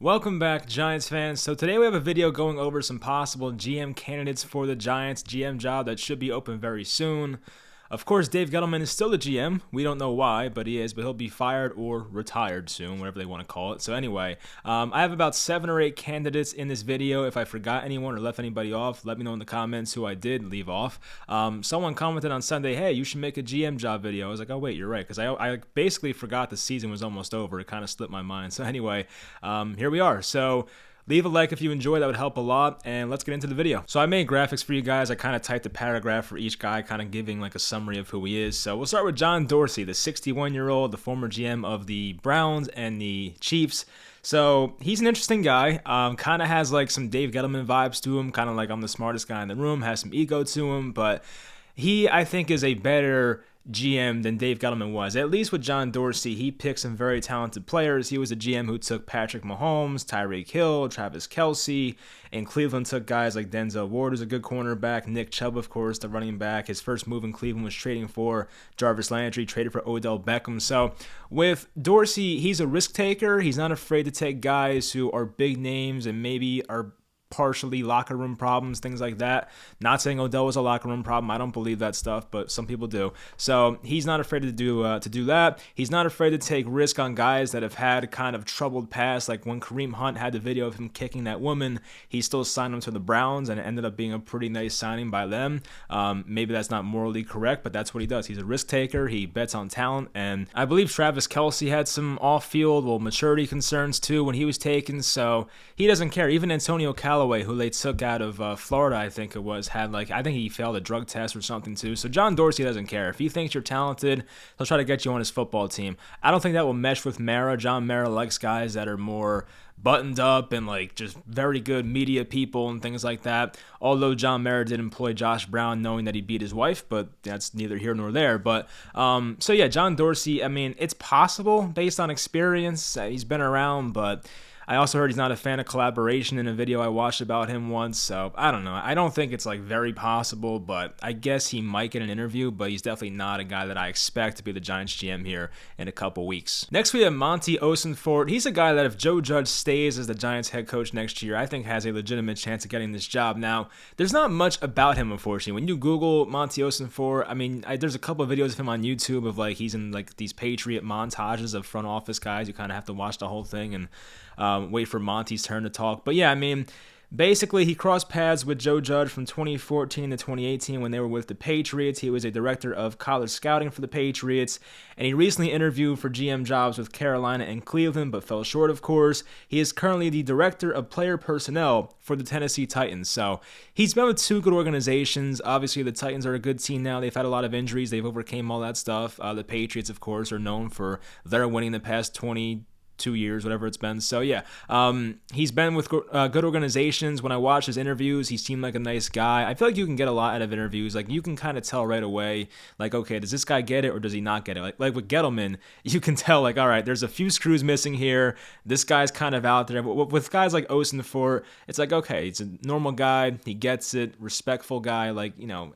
Welcome back, Giants fans. So today we have a video going over some possible GM candidates for the Giants GM job that should be open very soon. Of course, Dave Gettleman is still the GM. We don't know why, but he is. But he'll be fired or retired soon, whatever they want to call it. So anyway, I have about 7 or 8 candidates in this video. If I forgot anyone or left anybody off, let me know in the comments who I did leave off. Someone commented on Sunday, hey, you should make a GM job video. I was like, oh, wait, you're right. Because I basically forgot the season was almost over. It kind of slipped my mind. So anyway, here we are. So leave a like if you enjoy, that would help a lot, and let's get into the video. So I made graphics for you guys. I kind of typed a paragraph for each guy, kind of giving like a summary of who he is. So we'll start with John Dorsey, the 61-year-old, the former GM of the Browns and the Chiefs. So he's an interesting guy, kind of has like some Dave Gettleman vibes to him, kind of like I'm the smartest guy in the room, has some ego to him, but he, I think, is a better GM than Dave Gettleman was. At least with John Dorsey, he picked some very talented players. He was a GM who took Patrick Mahomes, Tyreek Hill, Travis Kelce. In Cleveland, took guys like Denzel Ward, who's a good cornerback, Nick Chubb, of course, the running back. His first move in Cleveland was trading for Jarvis Landry, traded for Odell Beckham. So with Dorsey, he's a risk taker. He's not afraid to take guys who are big names and maybe are partially locker room problems, things like that. Not saying Odell was a locker room problem. I don't believe that stuff, but some people do. So he's not afraid to do that. He's not afraid to take risk on guys that have had kind of troubled past. Like when Kareem Hunt had the video of him kicking that woman, he still signed him to the Browns, and it ended up being a pretty nice signing by them. Maybe that's not morally correct, but that's what he does. He's a risk taker. He bets on talent, and I believe Travis Kelce had some off-field, maturity concerns too when he was taken. So he doesn't care. Even Antonio Callaway, who they took out of Florida, I think it was, I think he failed a drug test or something too. So John Dorsey doesn't care. If he thinks you're talented, he'll try to get you on his football team. I don't think that will mesh with Mara. John Mara likes guys that are more buttoned up and like just very good media people and things like that. Although John Mara did employ Josh Brown knowing that he beat his wife, but that's neither here nor there. But so yeah, John Dorsey, I mean, it's possible based on experience. He's been around, but I also heard he's not a fan of collaboration in a video I watched about him once, so I don't know. I don't think it's like very possible, but I guess he might get an interview, but he's definitely not a guy that I expect to be the Giants GM here in a couple weeks. Next, we have Monty Osinford. He's a guy that if Joe Judge stays as the Giants head coach next year, I think has a legitimate chance of getting this job. Now, there's not much about him, unfortunately. When you Google Monty Osinford, I mean, there's a couple of videos of him on YouTube of like he's in like these Patriot montages of front office guys. You kind of have to watch the whole thing and wait for Monty's turn to talk. But yeah, I mean, basically he crossed paths with Joe Judge from 2014 to 2018 when they were with the Patriots. He was a director of college scouting for the Patriots, and he recently interviewed for GM jobs with Carolina and Cleveland, but fell short, of course. He is currently the director of player personnel for the Tennessee Titans. So he's been with 2 good organizations. Obviously, the Titans are a good team now. They've had a lot of injuries. They've overcame all that stuff. The Patriots, of course, are known for their winning the past 22 years, whatever it's been. So yeah, he's been with good organizations. When I watched his interviews, he seemed like a nice guy. I feel like you can get a lot out of interviews. Like you can kind of tell right away, like, okay, does this guy get it or does he not get it? Like with Gettleman, you can tell, like, all right, there's a few screws missing here. This guy's kind of out there. But with guys like Osinford, it's like, okay, he's a normal guy. He gets it. Respectful guy. Like, you know,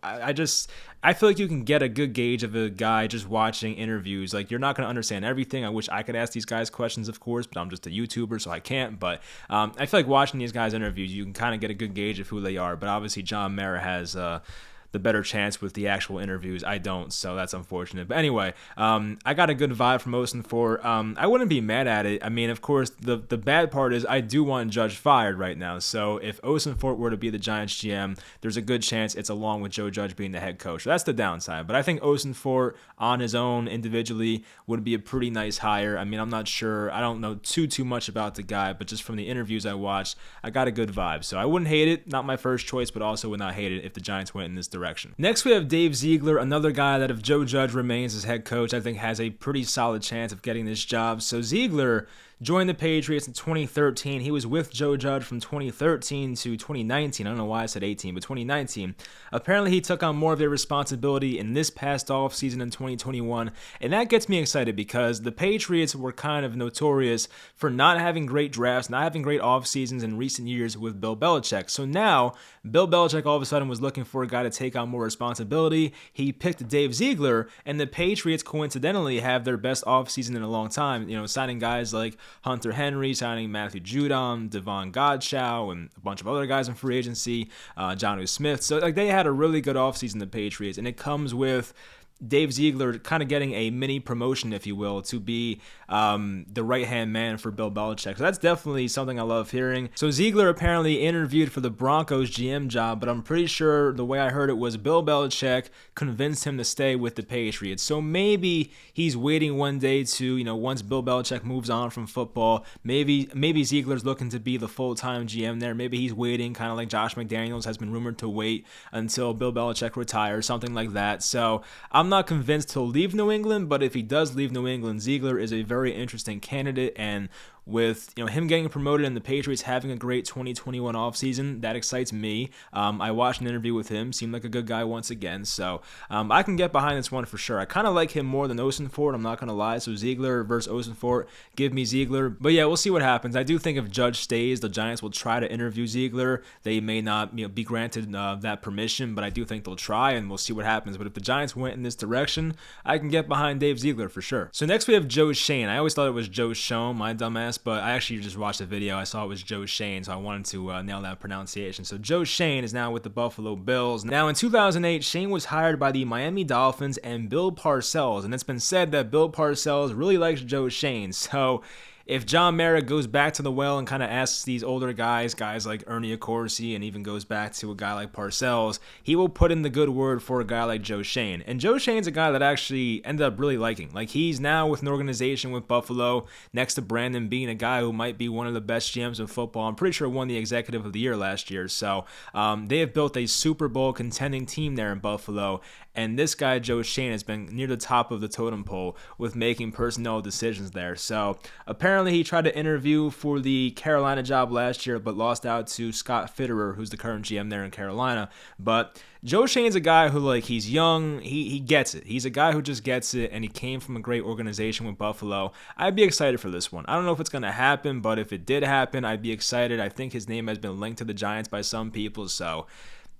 I feel like you can get a good gauge of a guy just watching interviews. Like, you're not going to understand everything. I wish I could ask these guys questions, of course, but I'm just a YouTuber, so I can't. But I feel like watching these guys' interviews, you can kind of get a good gauge of who they are. But obviously, John Mara has the better chance with the actual interviews. I don't, so that's unfortunate. But anyway, I got a good vibe from Osinford. I wouldn't be mad at it. I mean, of course, the bad part is I do want Judge fired right now. So if Osinford were to be the Giants GM, there's a good chance it's along with Joe Judge being the head coach. So that's the downside. But I think Osinford on his own individually would be a pretty nice hire. I mean, I'm not sure. I don't know too much about the guy, but just from the interviews I watched, I got a good vibe. So I wouldn't hate it. Not my first choice, but also would not hate it if the Giants went in this direction. Next, we have Dave Ziegler, another guy that if Joe Judge remains as head coach, I think has a pretty solid chance of getting this job. So Ziegler joined the Patriots in 2013. He was with Joe Judge from 2013 to 2019. I don't know why I said 18, but 2019. Apparently, he took on more of their responsibility in this past offseason in 2021, and that gets me excited because the Patriots were kind of notorious for not having great drafts, not having great offseasons in recent years with Bill Belichick. So now, Bill Belichick all of a sudden was looking for a guy to take on more responsibility. He picked Dave Ziegler, and the Patriots coincidentally have their best offseason in a long time, you know, signing guys like Hunter Henry, signing Matthew Judon, Devon Godchow, and a bunch of other guys in free agency, Jonnu Smith. So like they had a really good offseason, the Patriots, and it comes with Dave Ziegler kind of getting a mini promotion, if you will, to be the right-hand man for Bill Belichick. So that's definitely something I love hearing. So Ziegler apparently interviewed for the Broncos GM job, but I'm pretty sure the way I heard it was Bill Belichick convinced him to stay with the Patriots. So maybe he's waiting one day to, once Bill Belichick moves on from football, maybe Ziegler's looking to be the full-time GM there. Maybe he's waiting, kind of like Josh McDaniels has been rumored to wait until Bill Belichick retires, something like that. So I'm not convinced he'll leave New England, but if he does leave New England, Ziegler is a very interesting candidate, and with him getting promoted and the Patriots having a great 2021 offseason, that excites me. I watched an interview with him, seemed like a good guy once again, so I can get behind this one for sure. I kind of like him more than Osinford, I'm not going to lie, so Ziegler versus Osinford, give me Ziegler. But yeah, we'll see what happens. I do think if Judge stays, the Giants will try to interview Ziegler. They may not be granted that permission, but I do think they'll try, and we'll see what happens. But if the Giants went in this direction, I can get behind Dave Ziegler for sure. So next we have Joe Schoen. I always thought it was Joe Schoen, my dumbass, but I actually just watched the video. I saw it was Joe Schoen, so I wanted to nail that pronunciation. So Joe Schoen is now with the Buffalo Bills. Now in 2008, Schoen was hired by the Miami Dolphins and Bill Parcells, and it's been said that Bill Parcells really likes Joe Schoen. So if John Mara goes back to the well and kind of asks these older guys like Ernie Accorsi, and even goes back to a guy like Parcells, he will put in the good word for a guy like Joe Schoen. And Joe Schoen's a guy that actually ended up really liking. Like, he's now with an organization with Buffalo next to Brandon Beane, a guy who might be one of the best GMs in football. I'm pretty sure won the Executive of the Year last year. So they have built a Super Bowl contending team there in Buffalo. And this guy, Joe Schoen, has been near the top of the totem pole with making personnel decisions there. So apparently he tried to interview for the Carolina job last year, but lost out to Scott Fitterer, who's the current GM there in Carolina. But Joe Schoen's a guy who, he's young, he gets it. He's a guy who just gets it, and he came from a great organization with Buffalo. I'd be excited for this one. I don't know if it's going to happen, but if it did happen, I'd be excited. I think his name has been linked to the Giants by some people, so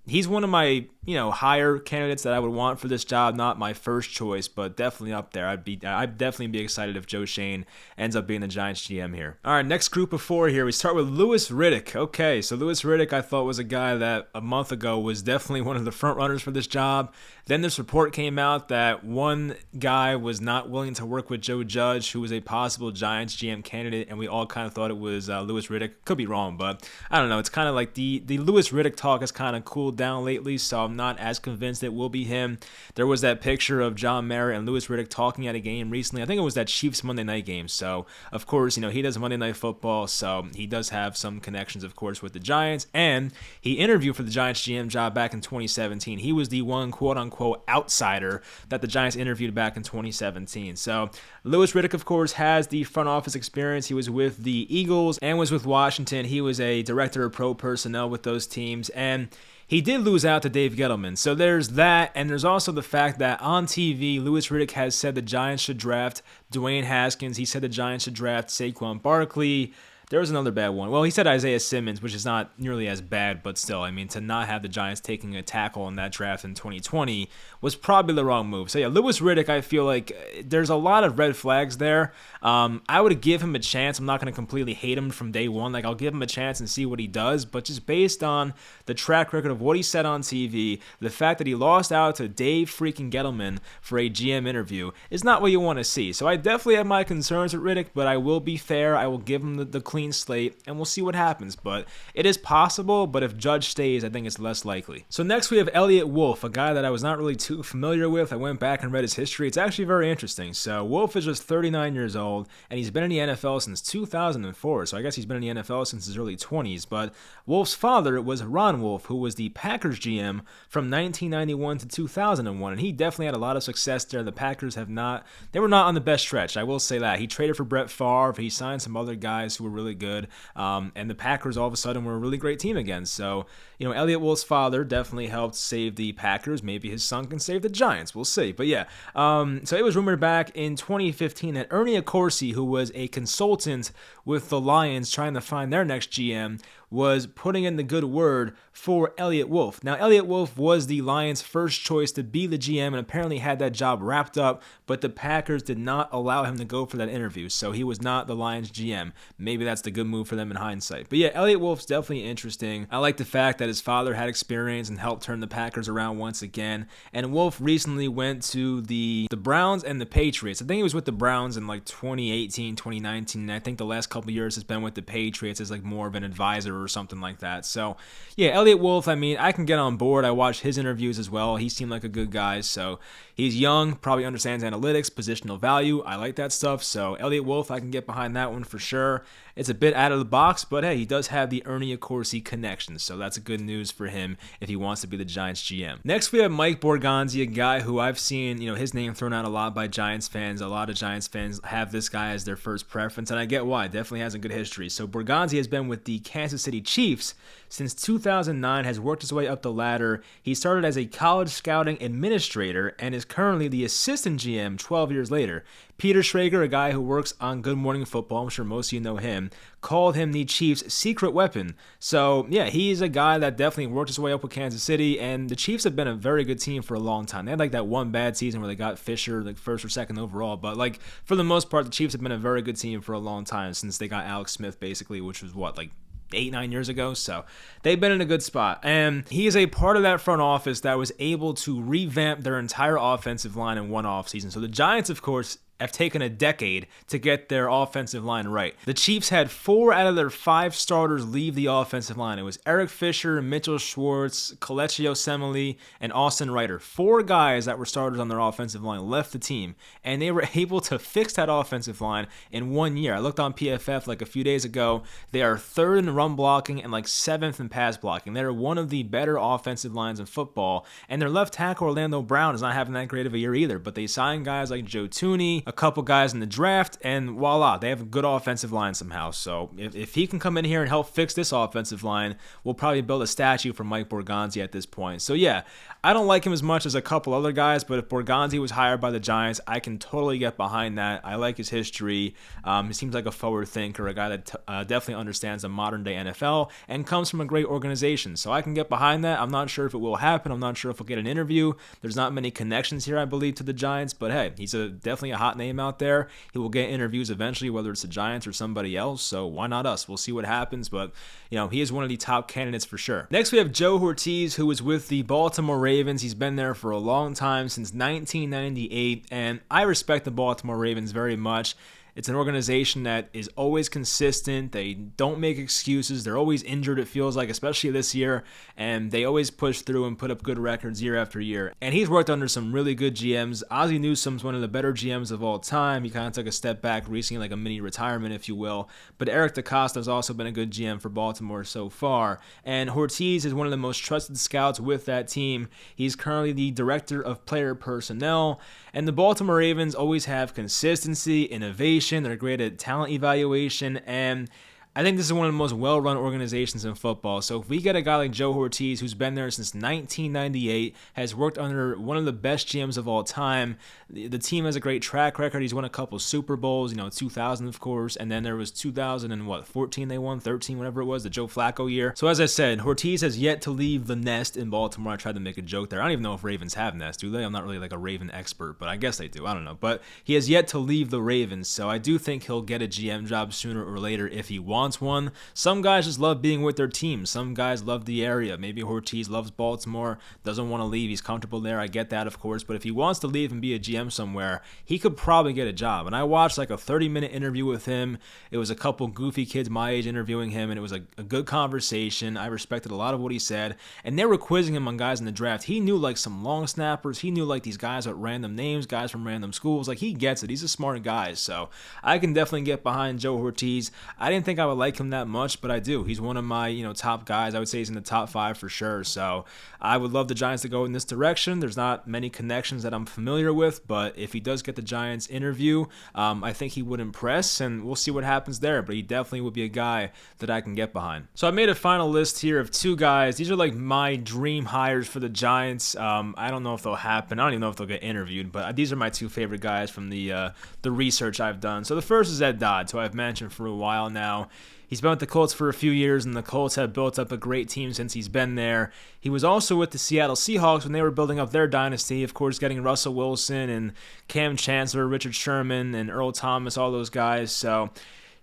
he's one of my, higher candidates that I would want for this job. Not my first choice, but definitely up there. I'd definitely be excited if Joe Schoen ends up being the Giants GM here. All right, next group of four here. We start with Louis Riddick. Okay, so Louis Riddick I thought was a guy that a month ago was definitely one of the front runners for this job. Then this report came out that one guy was not willing to work with Joe Judge, who was a possible Giants GM candidate, and we all kind of thought it was Louis Riddick. Could be wrong, but I don't know. It's kind of like the Louis Riddick talk has kind of cooled down lately, so I'm not as convinced it will be him. There was that picture of John Mara and Louis Riddick talking at a game recently. I think it was that Chiefs Monday night game. So, of course, he does Monday Night Football, so he does have some connections, of course, with the Giants. And he interviewed for the Giants GM job back in 2017. He was the one quote-unquote outsider that the Giants interviewed back in 2017. So, Louis Riddick, of course, has the front office experience. He was with the Eagles and was with Washington. He was a director of pro personnel with those teams, and he did lose out to Dave Gettleman. So there's that, and there's also the fact that on TV, Louis Riddick has said the Giants should draft Dwayne Haskins. He said the Giants should draft Saquon Barkley. There was another bad one. Well, he said Isaiah Simmons, which is not nearly as bad, but still, to not have the Giants taking a tackle in that draft in 2020 was probably the wrong move. So yeah, Louis Riddick, I feel like there's a lot of red flags there. I would give him a chance. I'm not going to completely hate him from day one. I'll give him a chance and see what he does, but just based on the track record of what he said on TV, the fact that he lost out to Dave freaking Gettleman for a GM interview is not what you want to see. So I definitely have my concerns with Riddick, but I will be fair. I will give him the clean slate, and we'll see what happens. But it is possible, but if Judge stays, I think it's less likely. So next we have Elliott Wolfe, a guy that I was not really too familiar with. I went back and read his history. It's actually very interesting. So Wolfe is just 39 years old, and he's been in the NFL since 2004. So I guess he's been in the NFL since his early 20s. But Wolfe's father was Ron Wolfe, who was the Packers GM from 1991 to 2001, and he definitely had a lot of success there. The Packers they were not on the best stretch. I will say that. He traded for Brett Favre. He signed some other guys who were really really good. And the Packers all of a sudden were a really great team again. So, Elliott Wolfe's father definitely helped save the Packers. Maybe his son can save the Giants. We'll see. But yeah, so it was rumored back in 2015 that Ernie Accorsi, who was a consultant with the Lions trying to find their next GM, was putting in the good word for Elliott Wolfe. Now, Elliott Wolfe was the Lions' first choice to be the GM and apparently had that job wrapped up, but the Packers did not allow him to go for that interview, so he was not the Lions' GM. Maybe that's the good move for them in hindsight. But yeah, Elliott Wolfe's definitely interesting. I like the fact that his father had experience and helped turn the Packers around once again, and Wolfe recently went to the Browns and the Patriots. I think he was with the Browns in like 2018, 2019, and I think the last couple years has been with the Patriots as like more of an advisor or something like that. So yeah, Elliott Wolfe, I mean, I can get on board. I watched his interviews as well. He seemed like a good guy. So he's young, probably understands analytics, positional value. I like that stuff. So Elliott Wolfe, I can get behind that one for sure. It's a bit out of the box, but hey, he does have the Ernie Accorsi connection, so that's a good news for him if he wants to be the Giants GM. Next, we have Mike Borganzi, a guy who I've seen, his name thrown out a lot by Giants fans. A lot of Giants fans have this guy as their first preference, and I get why. Definitely has a good history. So Borganzi has been with the Kansas City Chiefs since 2009, has worked his way up the ladder. He started as a college scouting administrator and is currently the assistant GM 12 years later. Peter Schrager, a guy who works on Good Morning Football, I'm sure most of you know him, called him the Chiefs' secret weapon. So, yeah, he's a guy that definitely worked his way up with Kansas City, and the Chiefs have been a very good team for a long time. They had like that one bad season where they got Fisher, like first or second overall, but like for the most part, the Chiefs have been a very good team for a long time since they got Alex Smith, basically, which was what, like 8-9 years ago. So they've been in a good spot, and he is a part of that front office that was able to revamp their entire offensive line in one offseason. So the Giants, of course, have taken a decade to get their offensive line right. The Chiefs had 4 out of their 5 starters leave the offensive line. It was Eric Fisher, Mitchell Schwartz, Kelechi Osemele, and Austin Reiter. 4 guys that were starters on their offensive line left the team, and they were able to fix that offensive line in 1 year. I looked on PFF like a few days ago. They are 3rd in run blocking and like 7th in pass blocking. They're one of the better offensive lines in football, and their left tackle Orlando Brown is not having that great of a year either, but they signed guys like Joe Thuney, a couple guys in the draft, and voila, they have a good offensive line somehow. So if he can come in here and help fix this offensive line, we'll probably build a statue for Mike Borganzi at this point. So yeah, I don't like him as much as a couple other guys, but if Borganzi was hired by the Giants, I can totally get behind that. I like his history. He seems like a forward thinker, a guy that definitely understands the modern day NFL and comes from a great organization. So I can get behind that. I'm not sure if it will happen. I'm not sure if we'll get an interview. There's not many connections here, I believe, to the Giants, but hey, he's definitely a hot name out there. He will get interviews eventually, whether it's the Giants or somebody else, so why not us? We'll see what happens, but he is one of the top candidates for sure. Next, we have Joe Ortiz, who is with the Baltimore Ravens. He's been there for a long time, since 1998, and I respect the Baltimore Ravens very much. It's an organization that is always consistent. They don't make excuses. They're always injured, it feels like, especially this year. And they always push through and put up good records year after year. And he's worked under some really good GMs. Ozzie Newsome's one of the better GMs of all time. He kind of took a step back recently, like a mini retirement, if you will. But Eric DeCosta's also been a good GM for Baltimore so far. And Ortiz is one of the most trusted scouts with that team. He's currently the director of player personnel. And the Baltimore Ravens always have consistency, innovation. They're great at talent evaluation, and I think this is one of the most well-run organizations in football. So if we get a guy like Joe Ortiz, who's been there since 1998, has worked under one of the best GMs of all time, the team has a great track record. He's won a couple Super Bowls, 2000, of course, and then there was 2014 they won, 13, whatever it was, the Joe Flacco year. So as I said, Ortiz has yet to leave the nest in Baltimore. I tried to make a joke there. I don't even know if Ravens have nests, do they? I'm not really like a Raven expert, but I guess they do. I don't know. But he has yet to leave the Ravens, so I do think he'll get a GM job sooner or later if he wants one. Some guys just love being with their team. Some guys love the area. Maybe Ortiz loves Baltimore, doesn't want to leave. He's comfortable there. I get that, of course. But if he wants to leave and be a GM somewhere, he could probably get a job. And I watched like a 30-minute interview with him. It was a couple goofy kids my age interviewing him, and it was a good conversation. I respected a lot of what he said. And they were quizzing him on guys in the draft. He knew like some long snappers. He knew like these guys with random names, guys from random schools. Like he gets it. He's a smart guy. So I can definitely get behind Joe Ortiz. I didn't think I would I like him that much, but I do. He's one of my, top guys. I would say he's in the top 5 for sure. So I would love the Giants to go in this direction. There's not many connections that I'm familiar with, but if he does get the Giants interview, I think he would impress, and we'll see what happens there. But he definitely would be a guy that I can get behind. So I made a final list here of 2 guys. These are like my dream hires for the Giants. I don't know if they'll happen. I don't even know if they'll get interviewed, but these are my 2 favorite guys from the research I've done. So the first is Ed Dodds, who I've mentioned for a while now. He's been with the Colts for a few years, and the Colts have built up a great team since he's been there. He was also with the Seattle Seahawks when they were building up their dynasty, of course, getting Russell Wilson and Cam Chancellor, Richard Sherman, and Earl Thomas, all those guys. So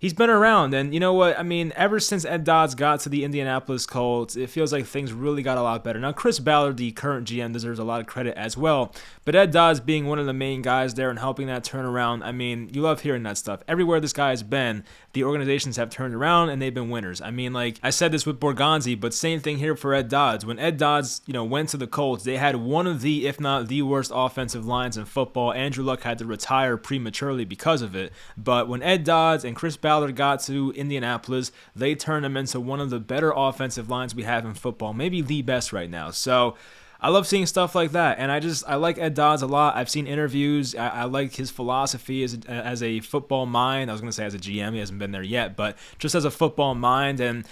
he's been around, and you know what? I mean, ever since Ed Dodds got to the Indianapolis Colts, it feels like things really got a lot better. Now, Chris Ballard, the current GM, deserves a lot of credit as well, but Ed Dodds being one of the main guys there and helping that turn around, I mean, you love hearing that stuff. Everywhere this guy has been, the organizations have turned around, and they've been winners. I mean, like, I said this with Borganzi, but same thing here for Ed Dodds. When Ed Dodds, went to the Colts, they had one of the, if not the worst offensive lines in football. Andrew Luck had to retire prematurely because of it, but when Ed Dodds and Chris Ballard got to Indianapolis, they turned them into one of the better offensive lines we have in football, maybe the best right now. So I love seeing stuff like that, and I like Ed Dodds a lot. I've seen interviews. I like his philosophy as a football mind. I was going to say as a GM. He hasn't been there yet, but just as a football mind, and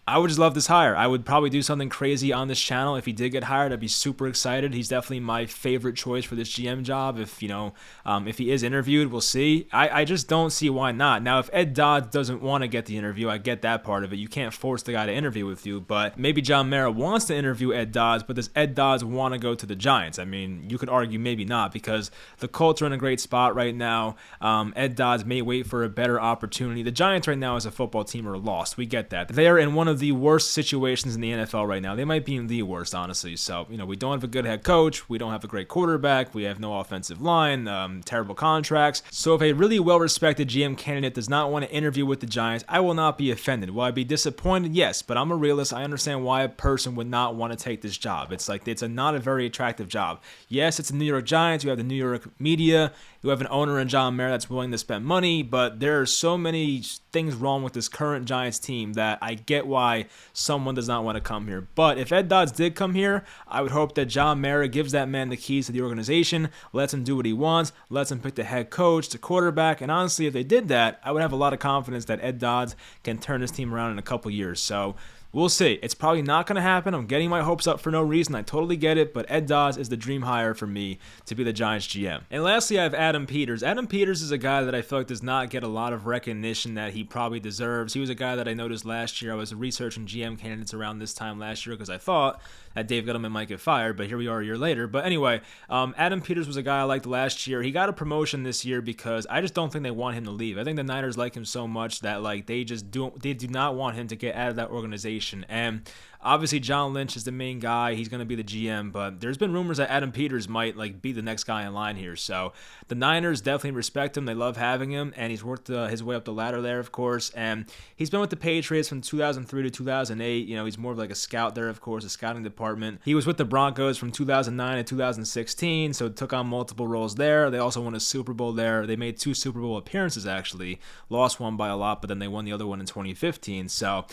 I would just love this hire. I would probably do something crazy on this channel if he did get hired. I'd be super excited. He's definitely my favorite choice for this GM job. If if he is interviewed, we'll see. I just don't see why not. Now, if Ed Dodds doesn't want to get the interview, I get that part of it. You can't force the guy to interview with you, but maybe John Mara wants to interview Ed Dodds, but does Ed Dodds want to go to the Giants? I mean, you could argue maybe not, because the Colts are in a great spot right now. Ed Dodds may wait for a better opportunity. The Giants right now as a football team are lost. We get that. They are in one of the worst situations in the NFL right now. They might be in the worst, honestly. So, we don't have a good head coach. We don't have a great quarterback. We have no offensive line, terrible contracts. So if a really well-respected GM candidate does not want to interview with the Giants, I will not be offended. Will I be disappointed? Yes, but I'm a realist. I understand why a person would not want to take this job. It's not a very attractive job. Yes, it's the New York Giants. You have the New York media. You have an owner in John Mara that's willing to spend money, but there are so many things wrong with this current Giants team that I get why someone does not want to come here. But if Ed Dodds did come here, I would hope that John Mara gives that man the keys to the organization, lets him do what he wants, lets him pick the head coach, the quarterback, and honestly, if they did that, I would have a lot of confidence that Ed Dodds can turn his team around in a couple years. So we'll see. It's probably not going to happen. I'm getting my hopes up for no reason. I totally get it, but Ed Dodds is the dream hire for me to be the Giants GM. And lastly, I have Adam Peters. Adam Peters is a guy that I feel like does not get a lot of recognition that he probably deserves. He was a guy that I noticed last year. I was researching GM candidates around this time last year because I thought that Dave Gettleman might get fired, but here we are a year later. But anyway, Adam Peters was a guy I liked last year. He got a promotion this year because I just don't think they want him to leave. I think the Niners like him so much that they do not want him to get out of that organization. And obviously, John Lynch is the main guy. He's going to be the GM, but there's been rumors that Adam Peters might be the next guy in line here. So the Niners definitely respect him. They love having him, and he's worked his way up the ladder there, of course. And he's been with the Patriots from 2003 to 2008. He's more of like a scout there, of course, a scouting department. He was with the Broncos from 2009 to 2016, so took on multiple roles there. They also won a Super Bowl there. They made 2 Super Bowl appearances, actually. Lost one by a lot, but then they won the other one in 2015. So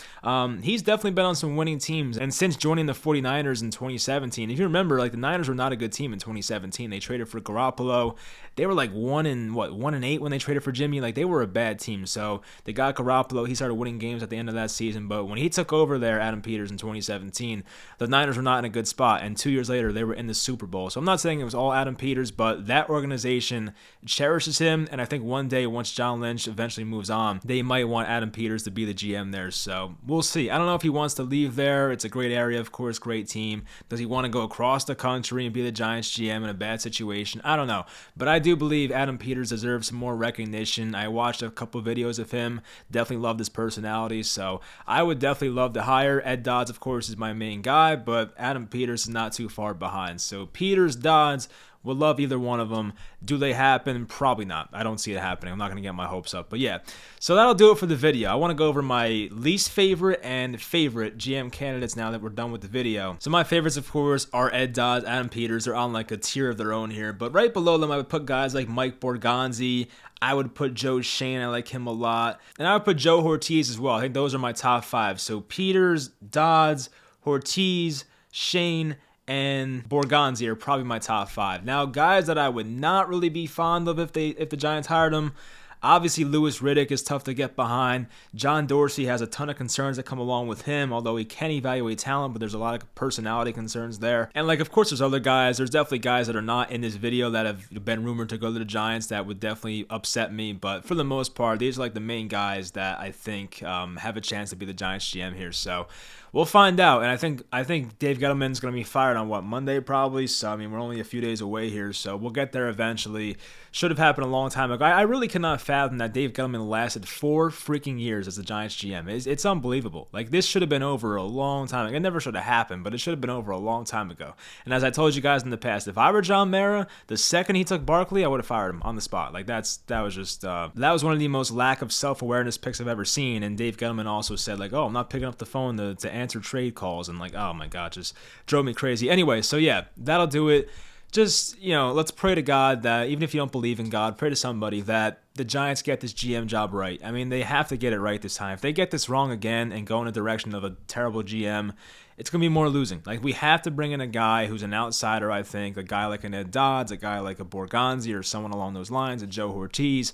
he's definitely been on some winning teams. And since joining the 49ers in 2017, if you remember, the Niners were not a good team in 2017. They traded for Garoppolo. They were 1-8 when they traded for Jimmy. They were a bad team. So they got Garoppolo. He started winning games at the end of that season. But when he took over there, Adam Peters, in 2017, the Niners were not in a good spot. And 2 years later, they were in the Super Bowl. So I'm not saying it was all Adam Peters, but that organization cherishes him. And I think one day, once John Lynch eventually moves on, they might want Adam Peters to be the GM there. So we'll see. I don't know if he wants to leave there. It's a great area, of course, great team. Does he want to go across the country and be the Giants GM in a bad situation? I don't know. But I do believe Adam Peters deserves some more recognition. I watched a couple videos of him. Definitely love his personality. So I would definitely love to hire. Ed Dodds, of course, is my main guy, but Adam Peters is not too far behind. So Peters, Dodds, Would love either one of them. Do they happen? Probably not. I don't see it happening. I'm not going to get my hopes up. But yeah, so that'll do it for the video. I want to go over my least favorite and favorite GM candidates now that we're done with the video. So my favorites, of course, are Ed Dodds, Adam Peters. They're on like a tier of their own here. But right below them, I would put guys like Mike Borganzi. I would put Joe Shane. I like him a lot. And I would put Joe Ortiz as well. I think those are my top 5. So Peters, Dodds, Ortiz, Shane, and Borganzi are probably my top 5. Now, guys that I would not really be fond of if the Giants hired them, obviously Louis Riddick is tough to get behind. John Dorsey has a ton of concerns that come along with him, although he can evaluate talent, but there's a lot of personality concerns there. And like, of course, there's other guys. There's definitely guys that are not in this video that have been rumored to go to the Giants that would definitely upset me. But for the most part, these are like the main guys that I think have a chance to be the Giants GM here. So we'll find out. And I think Dave Gettleman's going to be fired on what, Monday probably. So I mean, we're only a few days away here, so we'll get there eventually. Should have happened a long time ago. I really cannot fathom that Dave Gettleman lasted 4 freaking years as the Giants GM. It's unbelievable. Like, this should have been over a long time ago. It never should have happened, but it should have been over a long time ago. And as I told you guys in the past, if I were John Mara, the second he took Barkley, I would have fired him on the spot. Like, that was one of the most lack of self-awareness picks I've ever seen. And Dave Gettleman also said, like, oh, I'm not picking up the phone to answer trade calls. And like, oh my God, just drove me crazy. Anyway, so yeah, that'll do it. Just, let's pray to God that even if you don't believe in God, pray to somebody that the Giants get this GM job right. I mean, they have to get it right this time. If they get this wrong again and go in the direction of a terrible GM, it's going to be more losing. Like, we have to bring in a guy who's an outsider, I think, a guy like an Ed Dodds, a guy like a Borganzi or someone along those lines, a Joe Ortiz,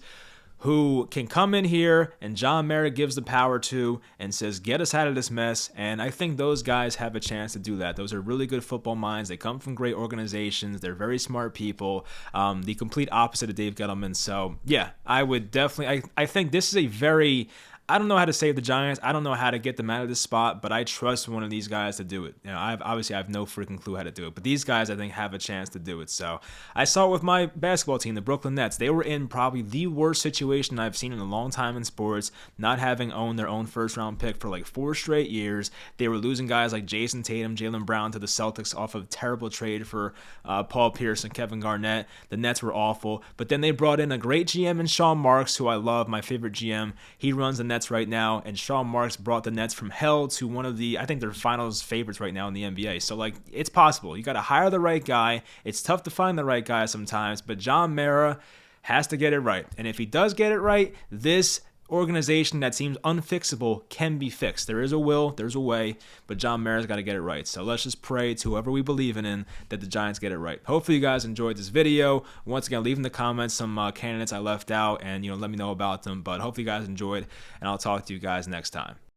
who can come in here and John Mara gives the power to and says, get us out of this mess. And I think those guys have a chance to do that. Those are really good football minds. They come from great organizations. They're very smart people. The complete opposite of Dave Gettleman. So yeah, I would definitely, I think this is a very, I don't know how to save the Giants. I don't know how to get them out of this spot, but I trust one of these guys to do it. I have no freaking clue how to do it, but these guys I think have a chance to do it. So I saw it with my basketball team, the Brooklyn Nets. They were in probably the worst situation I've seen in a long time in sports, not having owned their own first-round pick for like 4 straight years. They were losing guys like Jason Tatum, Jaylen Brown to the Celtics off of a terrible trade for Paul Pierce and Kevin Garnett. The Nets were awful, but then they brought in a great GM in Sean Marks, who I love, my favorite GM. He runs the Nets right now, and Sean Marks brought the Nets from hell to one of the, I think they're finals favorites right now in the NBA. So like, it's possible. You got to hire the right guy. It's tough to find the right guy sometimes, but John Mara has to get it right. And if he does get it right, this organization that seems unfixable can be fixed. There is a will, there's a way, but John Mara's got to get it right. So let's just pray to whoever we believe in that the Giants get it right. Hopefully you guys enjoyed this video. Once again, leave in the comments some candidates I left out and let me know about them. But hopefully you guys enjoyed, and I'll talk to you guys next time.